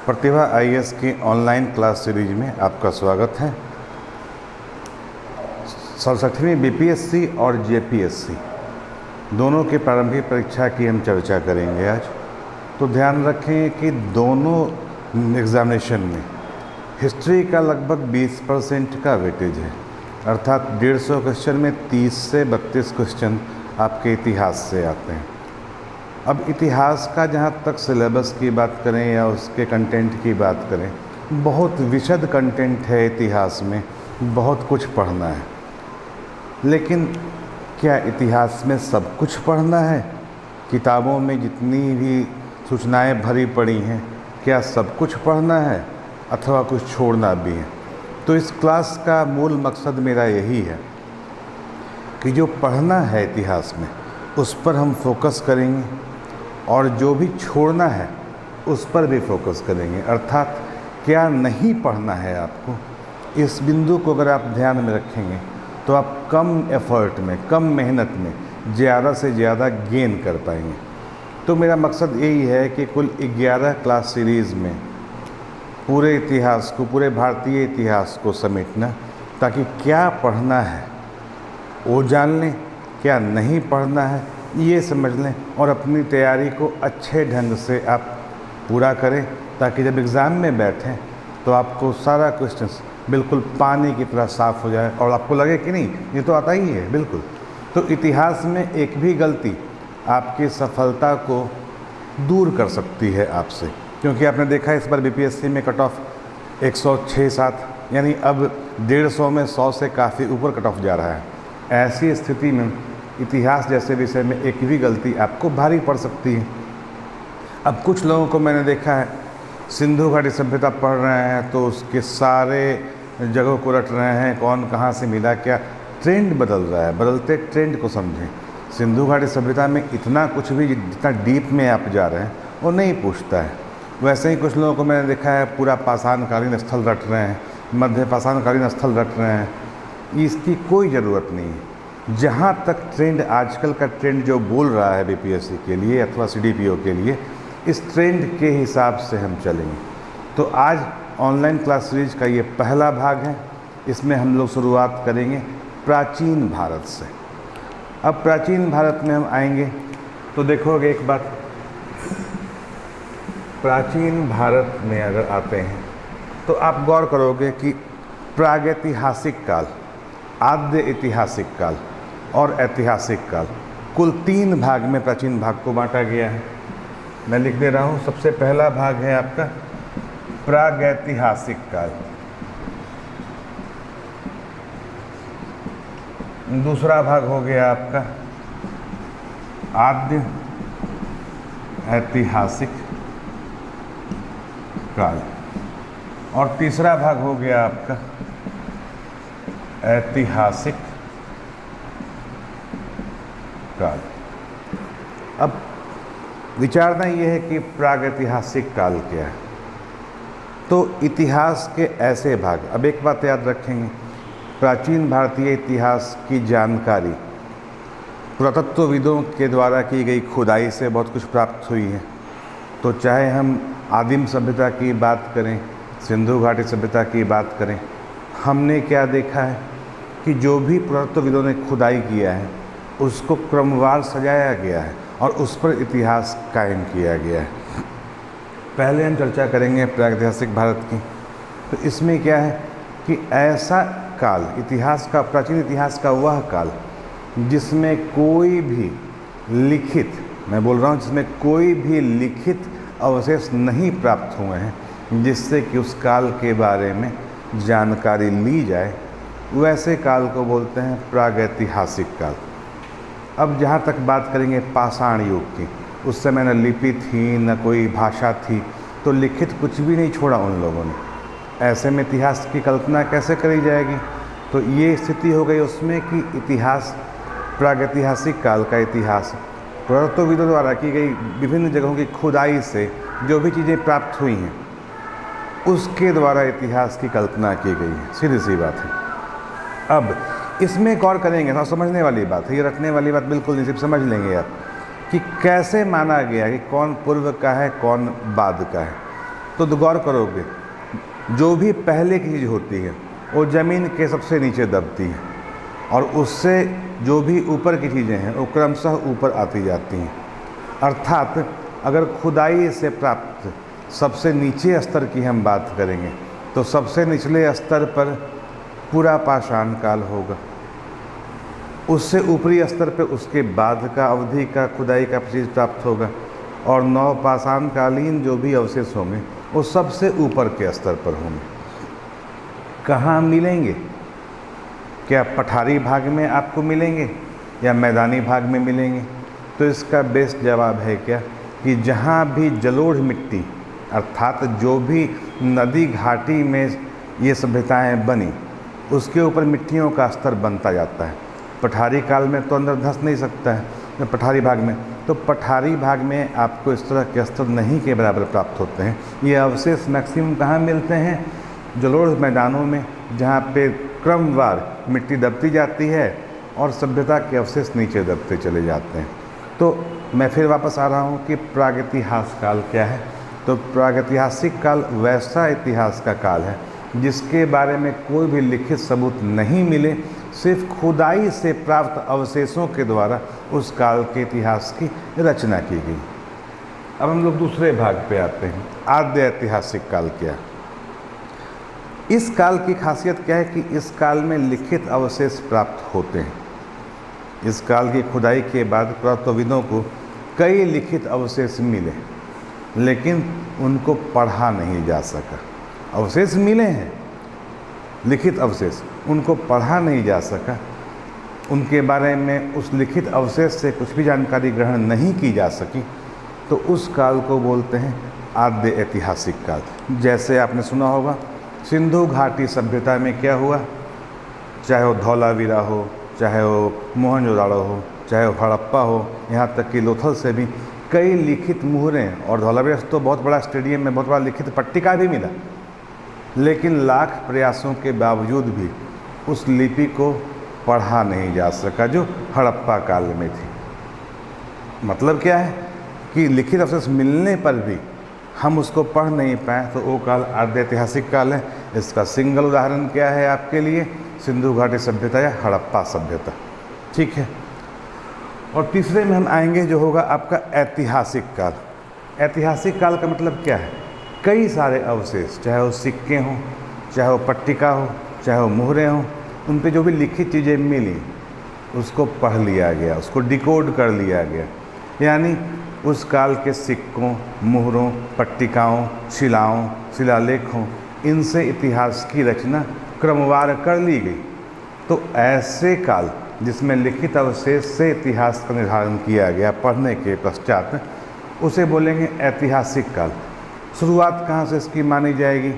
प्रतिभा IAS की online class series में आपका स्वागत है। 67वीं बीपीएससी और जेपीएससी दोनों की प्रारंभिक परीक्षा की हम चर्चा करेंगे आज। तो ध्यान रखें कि दोनों एग्ज़ामिनेशन में हिस्ट्री का लगभग 20% का वेटेज है, अर्थात 150 क्वेश्चन में 30 से 32 क्वेश्चन आपके इतिहास से आते हैं। अब इतिहास का जहाँ तक सिलेबस की बात करें या उसके कंटेंट की बात करें, बहुत विशद कंटेंट है इतिहास में, बहुत कुछ पढ़ना है। लेकिन क्या इतिहास में सब कुछ पढ़ना है? किताबों में जितनी भी सूचनाएं भरी पड़ी हैं, क्या सब कुछ पढ़ना है अथवा कुछ छोड़ना भी है? तो इस क्लास का मूल मकसद मेरा यही है कि जो पढ़ना है इतिहास में उस पर हम फोकस करेंगे और जो भी छोड़ना है उस पर भी फोकस करेंगे। अर्थात क्या नहीं पढ़ना है आपको, इस बिंदु को अगर आप ध्यान में रखेंगे तो आप कम एफर्ट में, कम मेहनत में ज़्यादा से ज़्यादा गेन कर पाएंगे। तो मेरा मकसद यही है कि कुल 11 क्लास सीरीज़ में पूरे इतिहास को, पूरे भारतीय इतिहास को समेटना, ताकि क्या पढ़ना है वो जान लें, क्या नहीं पढ़ना है ये समझ लें और अपनी तैयारी को अच्छे ढंग से आप पूरा करें, ताकि जब एग्ज़ाम में बैठें तो आपको सारा क्वेश्चंस बिल्कुल पानी की तरह साफ़ हो जाए और आपको लगे कि नहीं ये तो आता ही है बिल्कुल। तो इतिहास में एक भी गलती आपकी सफलता को दूर कर सकती है आपसे, क्योंकि आपने देखा इस बार बीपीएससी में कट ऑफ 106-7, यानी अब 150 में 100 से काफ़ी ऊपर कट ऑफ जा रहा है। ऐसी स्थिति में इतिहास जैसे विषय में एक भी गलती आपको भारी पड़ सकती है। अब कुछ लोगों को मैंने देखा है सिंधु घाटी सभ्यता पढ़ रहे हैं तो उसके सारे जगहों को रट रहे हैं, कौन कहाँ से मिला, क्या ट्रेंड बदल रहा है। बदलते ट्रेंड को समझें। सिंधु घाटी सभ्यता में इतना कुछ भी, जितना डीप में आप जा रहे हैं वो नहीं पूछता है। वैसे ही कुछ लोगों को मैंने देखा है पूरा पाषाणकालीन स्थल रट रहे हैं, मध्य पाषाणकालीन स्थल रट रहे हैं। इसकी कोई ज़रूरत नहीं है। जहाँ तक ट्रेंड, आजकल का ट्रेंड जो बोल रहा है बीपीएससी के लिए अथवा सीडीपीओ के लिए, इस ट्रेंड के हिसाब से हम चलेंगे। तो आज ऑनलाइन क्लास सीरीज का ये पहला भाग है। इसमें हम लोग शुरुआत करेंगे प्राचीन भारत से। अब प्राचीन भारत में हम आएंगे तो देखोगे एक बात, प्राचीन भारत में अगर आते हैं तो आप गौर करोगे कि प्रागैतिहासिक काल, आद्य ऐतिहासिक काल और ऐतिहासिक काल, कुल 3 भाग में प्राचीन भाग को बांटा गया है। मैं लिख दे रहा हूँ। सबसे पहला भाग है आपका प्रागैतिहासिक काल, दूसरा भाग हो गया आपका आद्य ऐतिहासिक काल और तीसरा भाग हो गया आपका ऐतिहासिक काल। अब विचारना ये है कि प्रागैतिहासिक काल क्या है। तो इतिहास के ऐसे भाग, अब एक बात याद रखेंगे, प्राचीन भारतीय इतिहास की जानकारी पुरातत्वविदों के द्वारा की गई खुदाई से बहुत कुछ प्राप्त हुई है। तो चाहे हम आदिम सभ्यता की बात करें, सिंधु घाटी सभ्यता की बात करें, हमने क्या देखा है कि जो भी पुरातत्वविदों ने खुदाई किया है उसको क्रमवार सजाया गया है और उस पर इतिहास कायम किया गया है। पहले हम चर्चा करेंगे प्रागैतिहासिक भारत की। तो इसमें क्या है कि ऐसा काल, इतिहास का, प्राचीन इतिहास का वह काल जिसमें कोई भी लिखित, मैं बोल रहा हूँ जिसमें कोई भी लिखित अवशेष नहीं प्राप्त हुए हैं जिससे कि उस काल के बारे में जानकारी ली जाए, वैसे काल को बोलते हैं प्रागैतिहासिक काल। अब जहाँ तक बात करेंगे पाषाण युग की, उस समय न लिपि थी न कोई भाषा थी, तो लिखित कुछ भी नहीं छोड़ा उन लोगों ने। ऐसे में इतिहास की कल्पना कैसे करी जाएगी? तो ये स्थिति हो गई उसमें कि इतिहास, प्रागैतिहासिक काल का इतिहास पुरातत्वविदों द्वारा की गई विभिन्न जगहों की खुदाई से जो भी चीज़ें प्राप्त हुई हैं उसके द्वारा इतिहास की कल्पना की गई है। सीधी सी बात है। अब इसमें गौर करेंगे ना, समझने वाली बात है, ये रटने वाली बात बिल्कुल नहीं, सिर्फ समझ लेंगे आप कि कैसे माना गया कि कौन पूर्व का है कौन बाद का है। तो गौर करोगे जो भी पहले की चीज़ होती है वो ज़मीन के सबसे नीचे दबती है, और उससे जो भी ऊपर की चीज़ें हैं वो क्रमशः ऊपर आती जाती हैं। अर्थात अगर खुदाई से प्राप्त सबसे नीचे स्तर की हम बात करेंगे तो सबसे निचले स्तर पर पूरा पाषाण काल होगा, उससे ऊपरी स्तर पे उसके बाद का अवधि का खुदाई का चीज़ प्राप्त होगा, और नवपाषाण कालीन जो भी अवशेष होंगे वो सबसे ऊपर के स्तर पर होंगे। कहाँ मिलेंगे? क्या पठारी भाग में आपको मिलेंगे या मैदानी भाग में मिलेंगे? तो इसका बेस्ट जवाब है क्या कि जहाँ भी जलोढ़ मिट्टी अर्थात जो भी नदी घाटी में ये सभ्यताएं बनी उसके ऊपर मिट्टियों का स्तर बनता जाता है। पठारी काल में तो अंदर धंस नहीं सकता है पठारी भाग में, तो पठारी भाग में आपको इस तरह के स्तर नहीं के बराबर प्राप्त होते हैं। ये अवशेष मैक्सिमम कहाँ मिलते हैं? जलोढ़ मैदानों में, जहाँ पे क्रमवार मिट्टी दबती जाती है और सभ्यता के अवशेष नीचे दबते चले जाते हैं। तो मैं फिर वापस आ रहा हूँ कि प्रागैतिहासिक काल क्या है। तो प्रागैतिहासिक काल वैसा इतिहास का काल है जिसके बारे में कोई भी लिखित सबूत नहीं मिले, सिर्फ खुदाई से प्राप्त अवशेषों के द्वारा उस काल के इतिहास की रचना की गई। अब हम लोग दूसरे भाग पे आते हैं, आद्य ऐतिहासिक काल क्या। इस काल की खासियत क्या है कि इस काल में लिखित अवशेष प्राप्त होते हैं। इस काल की खुदाई के बाद पुरातत्वविदों को कई लिखित अवशेष मिले, लेकिन उनको पढ़ा नहीं जा सका। अवशेष मिले हैं, लिखित अवशेष, उनको पढ़ा नहीं जा सका। उनके बारे में उस लिखित अवशेष से कुछ भी जानकारी ग्रहण नहीं की जा सकी, तो उस काल को बोलते हैं आद्य ऐतिहासिक काल। जैसे आपने सुना होगा सिंधु घाटी सभ्यता में क्या हुआ, चाहे वो धौलावीरा हो, चाहे वो मोहनजोदाड़ो हो, चाहे वो हड़प्पा हो, यहाँ तक कि लोथल से भी कई लिखित मुहरें, और धौलावीरा तो बहुत बड़ा स्टेडियम में बहुत बड़ा लिखित पट्टिका भी मिला, लेकिन लाख प्रयासों के बावजूद भी उस लिपि को पढ़ा नहीं जा सका जो हड़प्पा काल में थी। मतलब क्या है कि लिखित अवशेष मिलने पर भी हम उसको पढ़ नहीं पाए, तो वो काल आद्य ऐतिहासिक काल है। इसका सिंगल उदाहरण क्या है आपके लिए? सिंधु घाटी सभ्यता या हड़प्पा सभ्यता। ठीक है। और तीसरे में हम आएंगे जो होगा आपका ऐतिहासिक काल। ऐतिहासिक काल का मतलब क्या है? कई सारे अवशेष, चाहे वो सिक्के हों, चाहे वो पट्टिका हो, चाहे वो मुहरें हों, उन पे जो भी लिखित चीज़ें मिली उसको पढ़ लिया गया, उसको डिकोड कर लिया गया। यानी उस काल के सिक्कों, मुहरों, पट्टिकाओं, शिलाओं, शिलालेखों, इनसे इतिहास की रचना क्रमवार कर ली गई। तो ऐसे काल जिसमें लिखित अवशेष से इतिहास का निर्धारण किया गया पढ़ने के पश्चात, उसे बोलेंगे ऐतिहासिक काल। शुरुआत कहाँ से इसकी मानी जाएगी?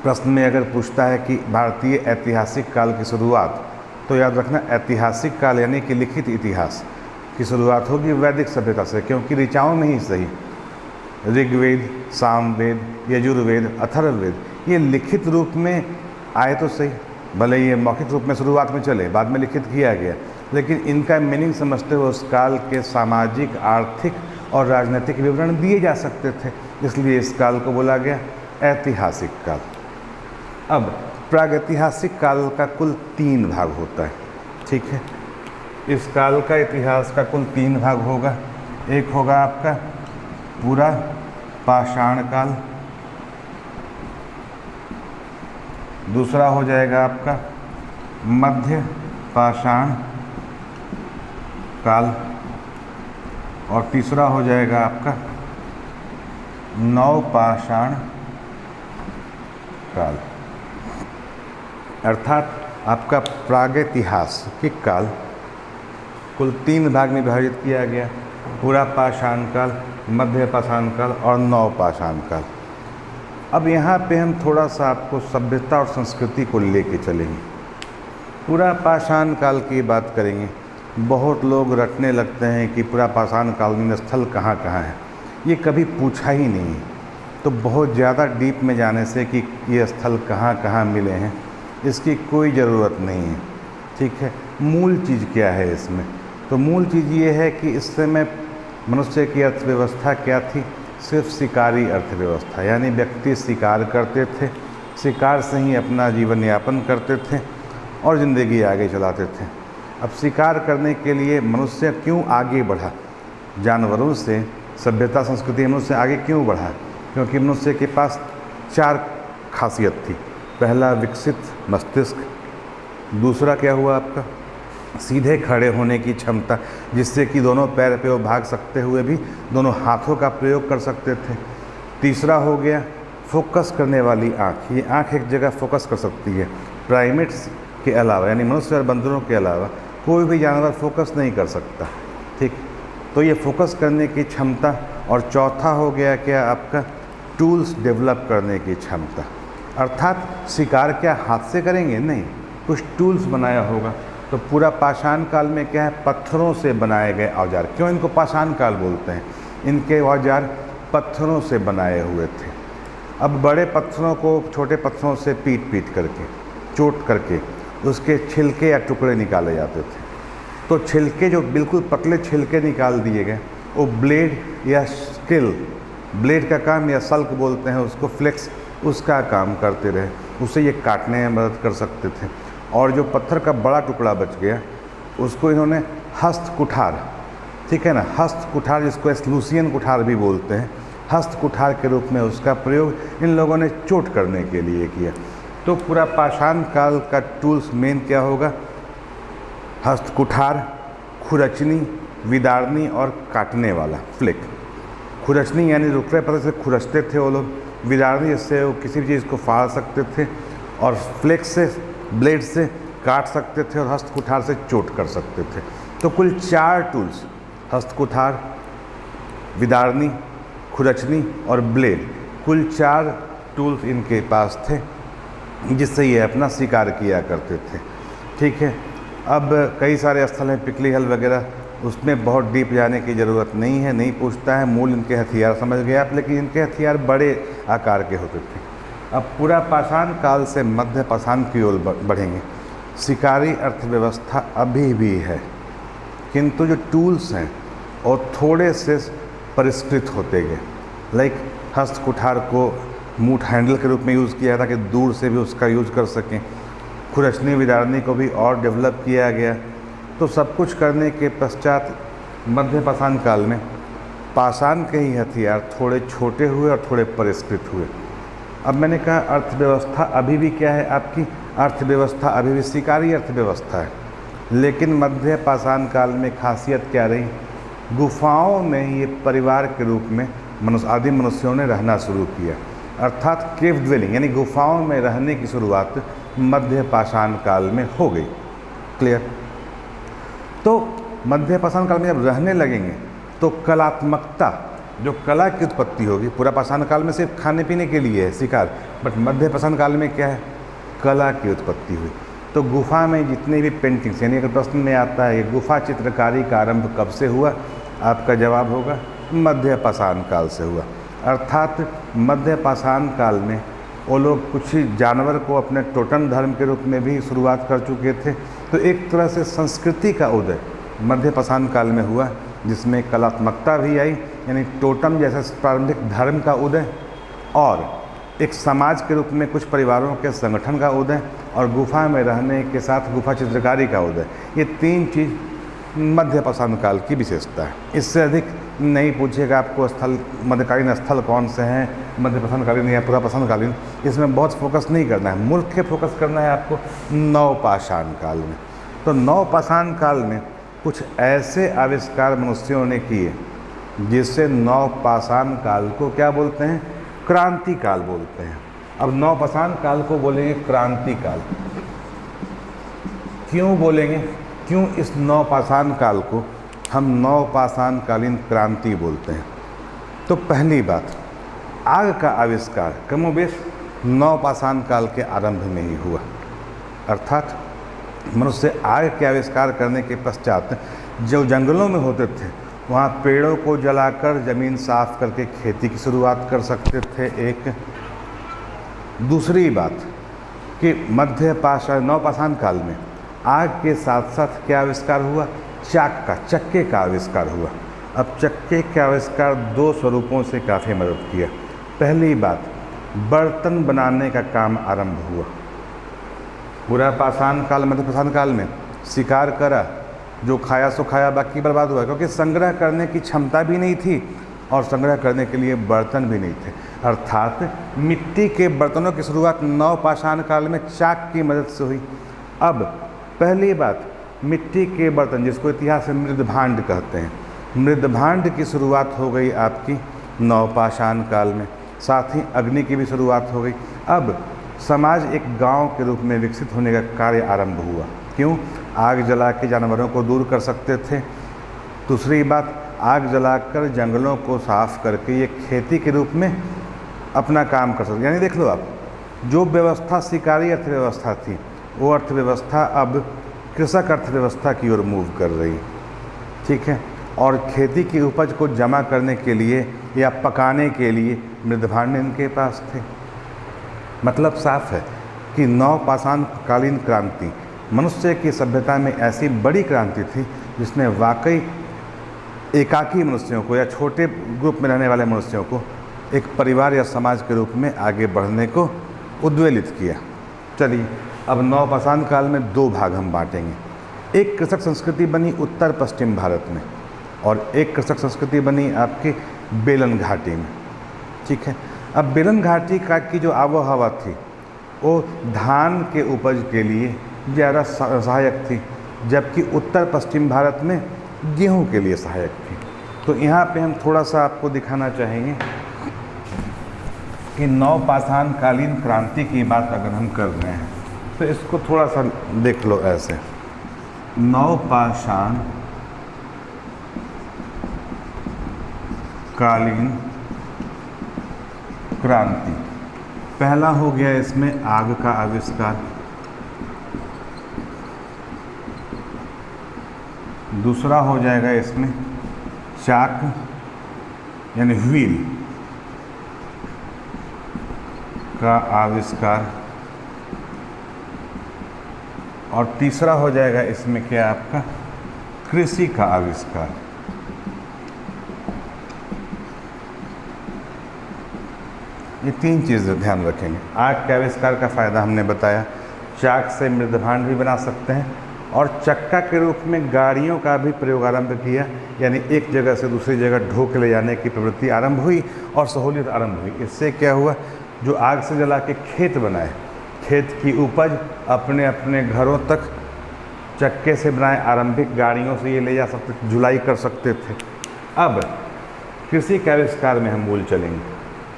प्रश्न में अगर पूछता है कि भारतीय ऐतिहासिक काल की शुरुआत, तो याद रखना ऐतिहासिक काल यानी कि लिखित इतिहास की शुरुआत होगी वैदिक सभ्यता से, क्योंकि ऋचाओं में ही सही ऋग्वेद, सामवेद, यजुर्वेद, अथर्ववेद ये लिखित रूप में आए तो सही, भले ये मौखिक रूप में शुरुआत में चले, बाद में लिखित किया गया, लेकिन इनका मीनिंग समझते हुए उस काल के सामाजिक, आर्थिक और राजनीतिक विवरण दिए जा सकते थे, इसलिए इस काल को बोला गया ऐतिहासिक काल। अब प्रागैतिहासिक काल का कुल 3 भाग होता है। ठीक है। इस काल का इतिहास का कुल 3 भाग होगा। एक होगा आपका पूरा पाषाण काल, दूसरा हो जाएगा आपका मध्य पाषाण काल, और तीसरा हो जाएगा आपका नवपाषाण काल। अर्थात आपका प्रागैतिहासिक काल कुल 3 भाग में विभाजित किया गया, पूरा पाषाण काल, मध्य पाषाण काल और नवपाषाण काल। अब यहाँ पे हम थोड़ा सा आपको सभ्यता और संस्कृति को लेके चलेंगे। पूरा पाषाण काल की बात करेंगे। बहुत लोग रटने लगते हैं कि पूरा पाषाण कालीन स्थल कहाँ कहाँ है, ये कभी पूछा ही नहीं है। तो बहुत ज़्यादा डीप में जाने से कि ये स्थल कहाँ कहाँ मिले हैं, इसकी कोई ज़रूरत नहीं है। ठीक है। मूल चीज़ क्या है इसमें? तो मूल चीज़ ये है कि इस समय मनुष्य की अर्थव्यवस्था क्या थी, सिर्फ शिकारी अर्थव्यवस्था, यानी व्यक्ति शिकार करते थे, शिकार से ही अपना जीवन यापन करते थे और ज़िंदगी आगे चलाते थे। अब शिकार करने के लिए मनुष्य क्यों आगे बढ़ा? जानवरों से सभ्यता संस्कृति मनुष्य आगे क्यों बढ़ा? क्योंकि मनुष्य के पास 4 खासियत थी। पहला, विकसित मस्तिष्क। दूसरा क्या हुआ आपका? सीधे खड़े होने की क्षमता, जिससे कि दोनों पैर पे वो भाग सकते हुए भी दोनों हाथों का प्रयोग कर सकते थे। तीसरा हो गया फोकस करने वाली आँख। ये आँख एक जगह फोकस कर सकती है। प्राइमेट्स के अलावा, यानी मनुष्य और बंदरों के अलावा कोई भी जानवर फोकस नहीं कर सकता, ठीक। तो ये फोकस करने की क्षमता। और चौथा हो गया क्या आपका? टूल्स डेवलप करने की क्षमता। अर्थात शिकार क्या हाथ से करेंगे? नहीं, कुछ टूल्स बनाया होगा। तो पूरा पाषाण काल में क्या है? पत्थरों से बनाए गए औजार। क्यों इनको पाषाण काल बोलते हैं? इनके औजार पत्थरों से बनाए हुए थे। अब बड़े पत्थरों को छोटे पत्थरों से पीट करके, चोट करके उसके छिलके या टुकड़े निकाले जाते थे। तो छिलके, जो बिल्कुल पतले छिलके निकाल दिए गए, वो ब्लेड या स्किल, ब्लेड का काम या सल्क बोलते हैं उसको, फ्लेक्स, उसका काम करते रहे। उससे ये काटने में मदद कर सकते थे। और जो पत्थर का बड़ा टुकड़ा बच गया उसको इन्होंने हस्त कुठार, ठीक है ना, हस्त कुठार, जिसको एस्लूसियन कुठार भी बोलते हैं, हस्त कुठार के रूप में उसका प्रयोग इन लोगों ने चोट करने के लिए किया। तो पूरा पाषाण काल का टूल्स मेन क्या होगा? हस्त कुठार, खुरचनी, विदारनी और काटने वाला फ्लिक। खुरचनी यानी रुपये पत्थर से खुरचते थे वो लोग, विदारनी जिससे वो किसी भी चीज़ को फाड़ सकते थे, और फ्लेक से, ब्लेड से काट सकते थे, और हस्त कुठार से चोट कर सकते थे। तो कुल 4 टूल्स, हस्त कुठार, विदारनी, खुरचनी और ब्लेड, कुल 4 टूल्स इनके पास थे जिससे ये अपना शिकार किया करते थे, ठीक है। अब कई सारे स्थल हैं, पिकली हल वगैरह, उसमें बहुत डीप जाने की ज़रूरत नहीं है, नहीं पूछता है। मूल इनके हथियार समझ गए आप, लेकिन इनके हथियार बड़े आकार के होते थे। अब पूरा पाषाण काल से मध्य पाषाण की ओर बढ़ेंगे। शिकारी अर्थव्यवस्था अभी भी है, किंतु जो टूल्स हैं और थोड़े से परिष्कृत होते गए। लाइक हस्त कुठार को मूठ हैंडल के रूप में यूज़ किया था कि दूर से भी उसका यूज़ कर सकें। खुरचनी विदारनी को भी और डेवलप किया गया। तो सब कुछ करने के पश्चात मध्य पाषाण काल में पाषाण के ही हथियार थोड़े छोटे हुए और थोड़े परिष्कृत हुए। अब मैंने कहा अर्थव्यवस्था अभी भी क्या है आपकी? अर्थव्यवस्था अभी भी शिकारी अर्थव्यवस्था है। लेकिन मध्य पाषाण काल में खासियत क्या रही? गुफाओं में ये परिवार के रूप में आदि मनुष्यों ने रहना शुरू किया। अर्थात केव ड्वेलिंग, यानी गुफाओं में रहने की शुरुआत मध्य पाषाण काल में हो गई। क्लियर? तो मध्य पाषाण काल में जब रहने लगेंगे तो कलात्मकता, जो कला की उत्पत्ति होगी, पूरा पाषाण काल में सिर्फ खाने पीने के लिए है शिकार, बट मध्य पाषाण काल में क्या है? कला की उत्पत्ति हुई। तो गुफा में जितने भी पेंटिंग्स, यानी अगर प्रश्न में आता है ये गुफा चित्रकारी का आरंभ कब से हुआ, आपका जवाब होगा मध्य पाषाण काल से हुआ। अर्थात मध्य पाषाण काल में वो लोग कुछ जानवर को अपने टोटम धर्म के रूप में भी शुरुआत कर चुके थे। तो एक तरह से संस्कृति का उदय मध्य पाषाण काल में हुआ, जिसमें कलात्मकता भी आई, यानी टोटम जैसा प्रारंभिक धर्म का उदय, और एक समाज के रूप में कुछ परिवारों के संगठन का उदय, और गुफा में रहने के साथ गुफा चित्रकारी का उदय। ये 3 चीज़ मध्य पाषाण काल की विशेषता है। इससे अधिक नहीं पूछेगा आपको स्थल, मध्यकालीन स्थल कौन से हैं, मध्य पाषाण कालीन या पूरा पाषाण कालीन, इसमें बहुत फोकस नहीं करना है। मुख्य फोकस करना है आपको नव पाषाण काल में। तो नव पाषाण काल में कुछ ऐसे आविष्कार मनुष्यों ने किए जिससे नव पाषाण काल को क्या बोलते हैं? क्रांति काल बोलते हैं। अब नव पाषाण काल को बोलेंगे क्रांति काल। क्यों बोलेंगे? क्यों इस नव पाषाण काल को हम नव पाषाण कालीन क्रांति बोलते हैं? तो पहली बात, आग का आविष्कार कमोबेश नव पाषाण काल के आरंभ में ही हुआ। अर्थात मनुष्य आग के आविष्कार करने के पश्चात जो जंगलों में होते थे वहाँ पेड़ों को जलाकर ज़मीन साफ करके खेती की शुरुआत कर सकते थे। एक दूसरी बात कि मध्य पाषाण नव पाषाण काल में आग के साथ साथ क्या आविष्कार हुआ? चाक का, चक्के का आविष्कार हुआ। अब चक्के के आविष्कार दो स्वरूपों से काफ़ी मदद किया। पहली बात, बर्तन बनाने का काम आरंभ हुआ। पूरा पाषाण काल, मध्य पाषाण काल में शिकार करा, जो खाया सो खाया, बाकी बर्बाद हुआ, क्योंकि संग्रह करने की क्षमता भी नहीं थी और संग्रह करने के लिए बर्तन भी नहीं थे। अर्थात मिट्टी के बर्तनों की शुरुआत नव पाषाण काल में चाक की मदद से हुई। अब पहली बात, मिट्टी के बर्तन, जिसको इतिहास में मृदभांड कहते हैं, मृदभांड की शुरुआत हो गई आपकी नव पाषाण काल में। साथ ही अग्नि की भी शुरुआत हो गई। अब समाज एक गांव के रूप में विकसित होने का कार्य आरंभ हुआ। क्यों? आग जला के जानवरों को दूर कर सकते थे। दूसरी बात, आग जलाकर जंगलों को साफ करके ये खेती के रूप में अपना काम कर सकते। यानी देख लो आप, जो व्यवस्था शिकारी अर्थव्यवस्था थी, वो अर्थव्यवस्था अब कृषक अर्थव्यवस्था की ओर मूव कर रही है। ठीक है। और खेती की उपज को जमा करने के लिए या पकाने के लिए मृदभांड इनके पास थे। मतलब साफ है कि नव पाषाण कालीन क्रांति मनुष्य की सभ्यता में ऐसी बड़ी क्रांति थी जिसने वाकई एकाकी मनुष्यों को या छोटे ग्रुप में रहने वाले मनुष्यों को एक परिवार या समाज के रूप में आगे बढ़ने को उद्वेलित किया। चलिए, अब नव पाषाण काल में दो भाग हम बांटेंगे। एक कृषक संस्कृति बनी उत्तर पश्चिम भारत में और एक कृषक संस्कृति बनी आपके बेलन घाटी में। ठीक है। अब बेलन घाटी का की जो आबोहवा थी वो धान के उपज के लिए ज़्यादा सहायक थी, जबकि उत्तर पश्चिम भारत में गेहूं के लिए सहायक थी। तो यहाँ पे हम थोड़ा सा आपको दिखाना चाहेंगे कि नव पाषाण कालीन क्रांति की बात अगर हम कर रहे हैं तो इसको थोड़ा सा देख लो ऐसे। नव पाषाण कालीन क्रांति, पहला हो गया इसमें आग का आविष्कार, दूसरा हो जाएगा इसमें चाक यानी व्हील का आविष्कार, और तीसरा हो जाएगा इसमें क्या आपका कृषि का आविष्कार। ये तीन चीज़ें ध्यान रखेंगे। आग के आविष्कार का फ़ायदा हमने बताया, चाक से मृदभांड भी बना सकते हैं और चक्का के रूप में गाड़ियों का भी प्रयोग आरंभ किया, यानी एक जगह से दूसरी जगह ढो के ले जाने की प्रवृत्ति आरंभ हुई और सहूलियत आरंभ हुई। इससे क्या हुआ, जो आग से जला के खेत बनाए, खेत की उपज अपने अपने घरों तक चक्के से बनाए, आरंभिक गाड़ियों से ये ले जा सकते, जुलाई कर सकते थे। अब कृषि के आविष्कार में हम मूल चलेंगे।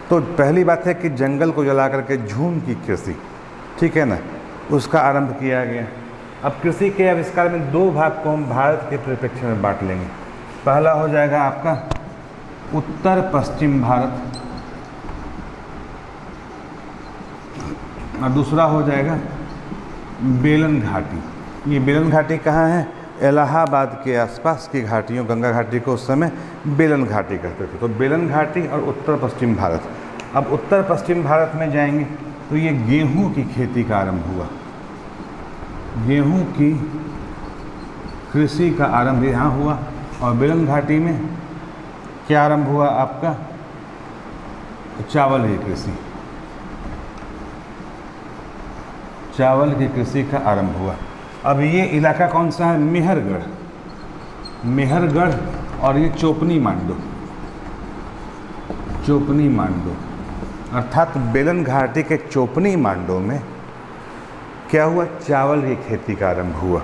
तो पहली बात है कि जंगल को जला करके झूम की कृषि, ठीक है ना, उसका आरंभ किया गया। अब कृषि के आविष्कार में दो भाग को हम भारत के परिप्रेक्ष्य में बांट लेंगे। पहला हो जाएगा आपका उत्तर पश्चिम भारत और दूसरा हो जाएगा बेलन घाटी। ये बेलन घाटी कहाँ है? इलाहाबाद के आसपास की घाटियों, गंगा घाटी को उस समय बेलन घाटी कहते थे। तो बेलन घाटी और उत्तर पश्चिम भारत। अब उत्तर पश्चिम भारत में जाएंगे तो ये गेहूं की खेती का आरंभ हुआ। गेहूं की कृषि का आरंभ यहाँ हुआ और बेलन घाटी में क्या आरंभ हुआ आपका? चावल की कृषि, चावल की कृषि का आरंभ हुआ। अब ये इलाका कौन सा है? मेहरगढ़, मेहरगढ़ और ये चोपनी मांडो, चोपनी मांडो, अर्थात बेलन घाटी के चोपनी मांडो में क्या हुआ? चावल की खेती का आरंभ हुआ,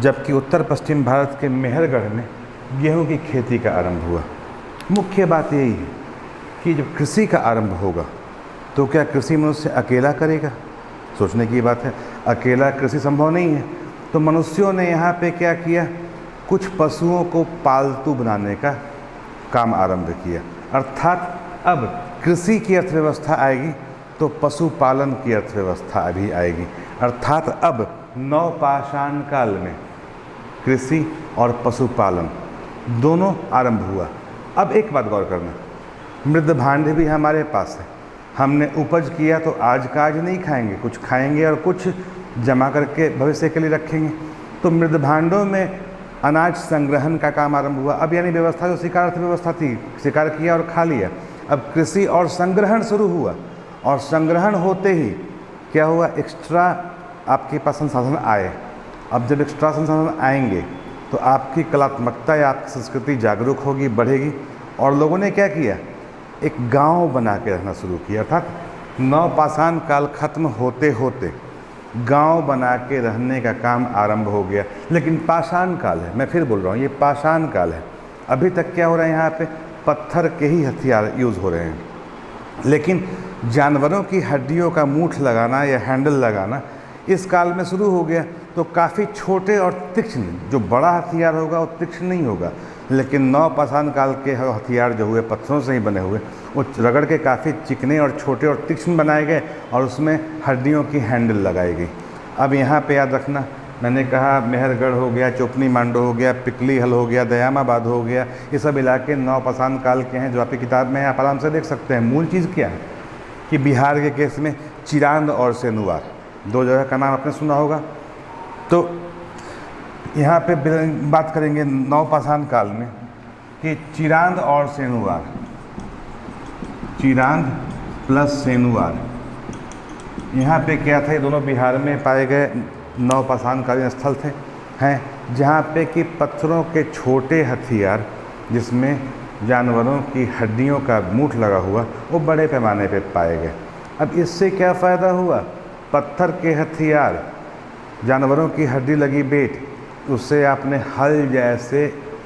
जबकि उत्तर पश्चिम भारत के मेहरगढ़ में गेहूं की खेती का आरंभ हुआ। मुख्य बात यही है कि जब कृषि का आरंभ होगा तो क्या कृषि मनुष्य अकेला करेगा? सोचने की बात है। अकेला कृषि संभव नहीं है। तो मनुष्यों ने यहाँ पे क्या किया? कुछ पशुओं को पालतू बनाने का काम आरंभ किया। अर्थात अब कृषि की अर्थव्यवस्था आएगी तो पशुपालन की अर्थव्यवस्था भी आएगी। अर्थात अब नवपाषाण काल में कृषि और पशुपालन दोनों आरंभ हुआ। अब एक बात गौर करना, मृदभांड भी हमारे पास है। हमने उपज किया तो आज का आज नहीं खाएंगे, कुछ खाएंगे और कुछ जमा करके भविष्य के लिए रखेंगे। तो मृदभांडों में अनाज संग्रहण का काम आरंभ हुआ। अब यानी व्यवस्था जो शिकार अर्थव्यवस्था थी, शिकार किया और खा लिया, अब कृषि और संग्रहण शुरू हुआ, और संग्रहण होते ही क्या हुआ, एक्स्ट्रा आपके पास संसाधन आए। अब जब एक्स्ट्रा संसाधन आएंगे तो आपकी कलात्मकता या आपकी संस्कृति जागरूक होगी, बढ़ेगी। और लोगों ने क्या किया, एक गांव बना के रहना शुरू किया, अर्थात नवपाषाण काल खत्म होते होते गांव बना के रहने का काम आरंभ हो गया। लेकिन पाषाण काल है, मैं फिर बोल रहा हूँ, ये पाषाण काल है। अभी तक क्या हो रहा है, यहाँ पे पत्थर के ही हथियार यूज़ हो रहे हैं। लेकिन जानवरों की हड्डियों का मूठ लगाना या हैंडल लगाना इस काल में शुरू हो गया। तो काफ़ी छोटे और तीक्ष्ण, जो बड़ा हथियार होगा वो तीक्ष्ण नहीं होगा, लेकिन नवपाषाण काल के हथियार जो हुए पत्थरों से ही बने हुए, वो रगड़ के काफ़ी चिकने और छोटे और तीक्ष्ण बनाए गए और उसमें हड्डियों की हैंडल लगाई गई। अब यहाँ पे याद रखना, मैंने कहा मेहरगढ़ हो गया, चोपनी मांडो हो गया, पिकली हल हो गया, दयामाबाद हो गया, ये सब इलाके नवपाषाण काल के हैं, जो आपकी किताब में आप आराम से देख सकते हैं। मूल चीज़ क्या है कि बिहार के केस में चिरांद और सेनुआर, दो जगह का नाम आपने सुना होगा। तो यहाँ पे बात करेंगे नवपाषाण काल में कि चिरांद और सेनुआर, चिरांद प्लस सेनुआर, यहाँ पे क्या था, ये दोनों बिहार में पाए गए नवपाषाण कालीन स्थल थे हैं, जहाँ पे कि पत्थरों के छोटे हथियार जिसमें जानवरों की हड्डियों का मूठ लगा हुआ, वो बड़े पैमाने पे पाए गए। अब इससे क्या फ़ायदा हुआ, पत्थर के हथियार, जानवरों की हड्डी लगी बेट, उससे आपने हल जैसे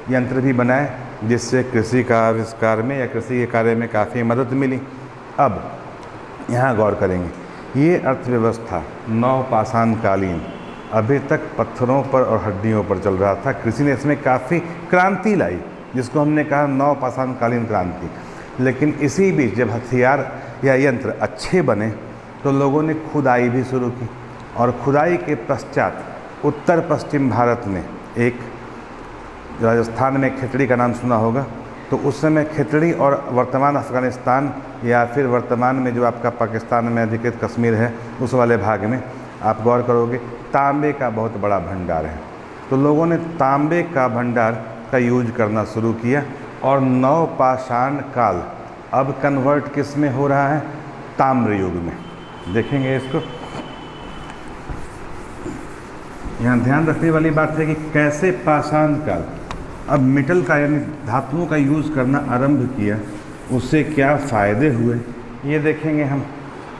यंत्र भी बनाए, जिससे कृषि का आविष्कार में या कृषि के कार्य में काफ़ी मदद मिली। अब यहाँ गौर करेंगे, ये अर्थव्यवस्था नवपाषाण कालीन अभी तक पत्थरों पर और हड्डियों पर चल रहा था। कृषि ने इसमें काफ़ी क्रांति लाई, जिसको हमने कहा नवपाषाण कालीन क्रांति। लेकिन इसी बीच जब हथियार या यंत्र अच्छे बने तो लोगों ने खुदाई भी शुरू की, और खुदाई के पश्चात उत्तर पश्चिम भारत में एक, राजस्थान में खेतड़ी का नाम सुना होगा, तो उस समय खेतड़ी और वर्तमान अफ़गानिस्तान या फिर वर्तमान में जो आपका पाकिस्तान में अधिकृत कश्मीर है, उस वाले भाग में आप गौर करोगे तांबे का बहुत बड़ा भंडार है। तो लोगों ने तांबे का भंडार का यूज करना शुरू किया, और नवपाषाण काल अब कन्वर्ट किस में हो रहा है, ताम्र युग में। देखेंगे इसको, यहाँ ध्यान रखने वाली बात है कि कैसे पाषाण काल अब मेटल का यानी धातुओं का यूज़ करना आरंभ किया, उससे क्या फ़ायदे हुए ये देखेंगे हम।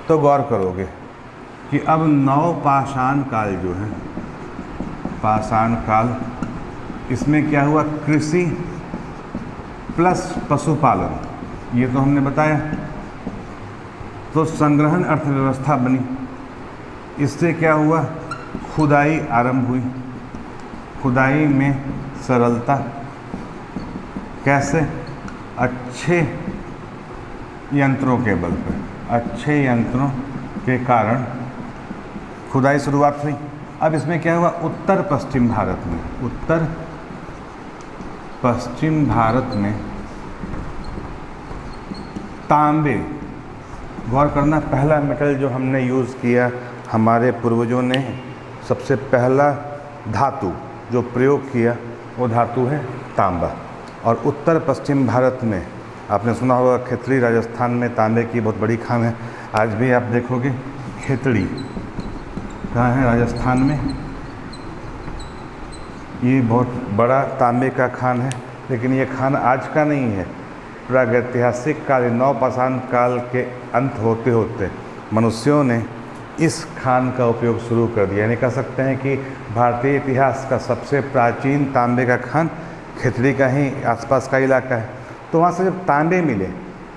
तो गौर करोगे कि अब नवपाषाण काल जो है, पाषाण काल, इसमें क्या हुआ, कृषि प्लस पशुपालन, ये तो हमने बताया। तो संग्रहण अर्थव्यवस्था बनी, इससे क्या हुआ, खुदाई आरंभ हुई, खुदाई में सरलता, कैसे, अच्छे यंत्रों के बल पर, अच्छे यंत्रों के कारण खुदाई शुरुआत हुई। अब इसमें क्या हुआ, उत्तर पश्चिम भारत में, उत्तर पश्चिम भारत में तांबे, गौर करना, पहला मेटल जो हमने यूज़ किया, हमारे पूर्वजों ने सबसे पहला धातु जो प्रयोग किया वो धातु है तांबा। और उत्तर पश्चिम भारत में आपने सुना होगा खेतड़ी, राजस्थान में तांबे की बहुत बड़ी खान है। आज भी आप देखोगे खेतड़ी कहाँ है, राजस्थान में, ये बहुत बड़ा तांबे का खान है। लेकिन ये खान आज का नहीं है, प्रागैतिहासिक काल, नवपाषाण काल के अंत होते होते मनुष्यों ने इस खान का उपयोग शुरू कर दिया। यानी कह सकते हैं कि भारतीय इतिहास का सबसे प्राचीन तांबे का खान खेतड़ी का ही आसपास का इलाका है। तो वहाँ से जब तांबे मिले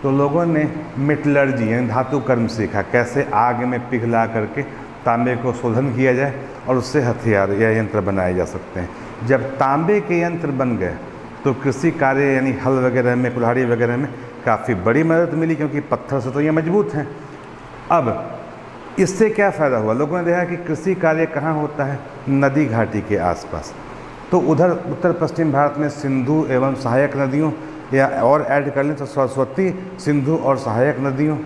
तो लोगों ने मेटलर्जी यानी धातु कर्म सीखा, कैसे आग में पिघला करके तांबे को शोधन किया जाए और उससे हथियार या यंत्र बनाए जा सकते हैं। जब तांबे के यंत्र बन गए तो कृषि कार्य यानी हल वगैरह में, कुल्हाड़ी वगैरह में काफ़ी बड़ी मदद मिली, क्योंकि पत्थर से तो ये मजबूत हैं। अब इससे क्या फ़ायदा हुआ, लोगों ने देखा कि कृषि कार्य कहाँ होता है, नदी घाटी के आसपास। तो उधर उत्तर पश्चिम भारत में सिंधु एवं सहायक नदियों, या और ऐड कर लें तो सरस्वती, सिंधु और सहायक नदियों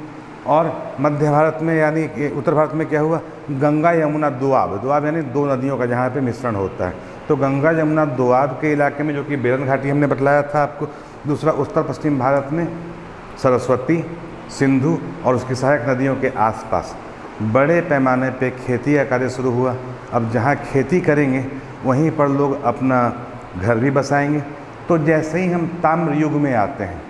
और मध्य भारत में यानी कि उत्तर भारत में क्या हुआ, गंगा यमुना दोआब, दोआब यानी दो नदियों का जहाँ पे मिश्रण होता है। तो गंगा यमुना दोआब के इलाके में जो कि बेलन घाटी हमने बतलाया था आपको। दूसरा, उत्तर पश्चिम भारत में सरस्वती, सिंधु और उसकी सहायक नदियों के आसपास बड़े पैमाने पे खेती का कार्य शुरू हुआ। अब जहाँ खेती करेंगे वहीं पर लोग अपना घर भी बसाएंगे। तो जैसे ही हम ताम्र युग में आते हैं,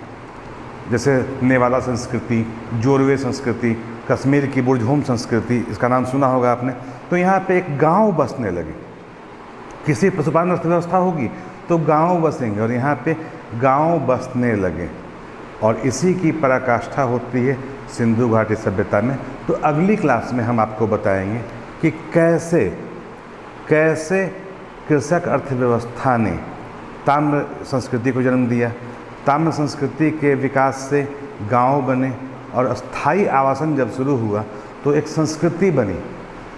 जैसे नेवादा संस्कृति, जोरवे संस्कृति, कश्मीर की बुर्जहोम संस्कृति, इसका नाम सुना होगा आपने, तो यहाँ पे एक गांव बसने लगे। किसी पशुपालन अर्थव्यवस्था होगी तो गांव बसेंगे और यहाँ पे गांव बसने लगे और इसी की पराकाष्ठा होती है सिंधु घाटी सभ्यता में। तो अगली क्लास में हम आपको बताएंगे कि कैसे कैसे कृषक अर्थव्यवस्था ने ताम्र संस्कृति को जन्म दिया, ताम्र संस्कृति के विकास से गांव बने और स्थायी आवासन जब शुरू हुआ तो एक संस्कृति बनी।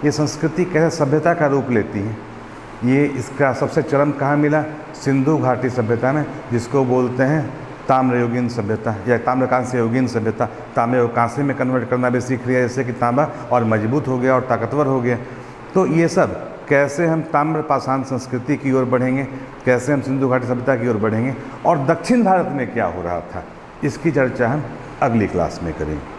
ये संस्कृति कैसे सभ्यता का रूप लेती है, ये इसका सबसे चरम कहाँ मिला, सिंधु घाटी सभ्यता में, जिसको बोलते हैं ताम्रयुगीन सभ्यता या ताम्रकांस्य युगीन सभ्यता। तांबे को कांसे में कन्वर्ट करना भी सीख लिया, जैसे कि तांबा और मजबूत हो गया और ताकतवर हो गया। तो ये सब कैसे हम ताम्र पाषाण संस्कृति की ओर बढ़ेंगे, कैसे हम सिंधु घाटी सभ्यता की ओर बढ़ेंगे और दक्षिण भारत में क्या हो रहा था, इसकी चर्चा हम अगली क्लास में करेंगे।